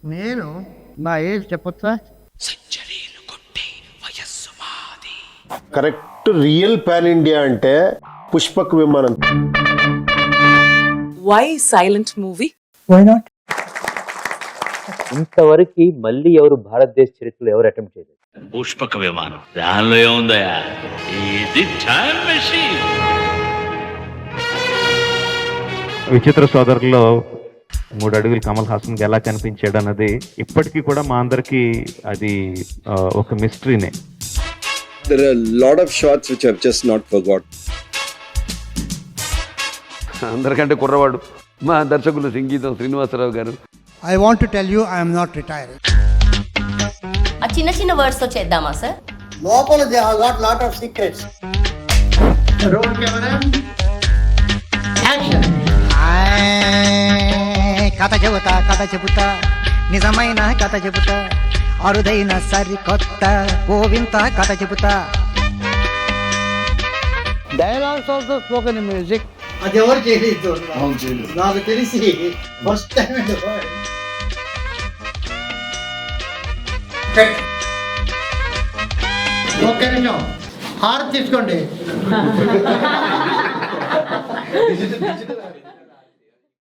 నేను నా ఏజ్ చెప్పొచ్చా? కరెక్ట్ రియల్ పాన్ ఇండియా అంటే Pushpak Vimanam. Why silent movie? Why not? ఇంతవరకు మళ్ళీ ఎవరు భారతదేశ చరిత్రలో ఎవరు అటెంప్ట్ చేయలేదు. పుష్పక విమానం దానిలో ఏముందయా, ఇది టైం మెషిన్. విచిత్ర సోదరుల్లో 3 అడుగులు కమల్ హాసన్ ఎలా కనిపించాడు అన్నది ఇప్పటికీ కూడా మా అందరికి అది ఒక మిస్టరీనే. There are a lot of shots which I've just not forgot. అందరికంటే కుర్రవాడు మా దర్శకులు సంగీతం శ్రీనివాసరావు గారు. I want to tell you I am not retiring. ఆ చిన్న చిన్న వర్డ్స్ తో చేద్దామా సార్? లోపల they have got lot of secrets. Roll camera action. కథ చెబుతా నిజమైన కథ చెబుతా, అరుదైన సరికొత్త గోవింత కథ చెబుతా. Dialogues also spoken in music. అది ఎవరు చేయలేదు నాకు తెలిసి ఫస్ట్ టైం. ఒక్క నిమిషం హారతి తీసుకోండి.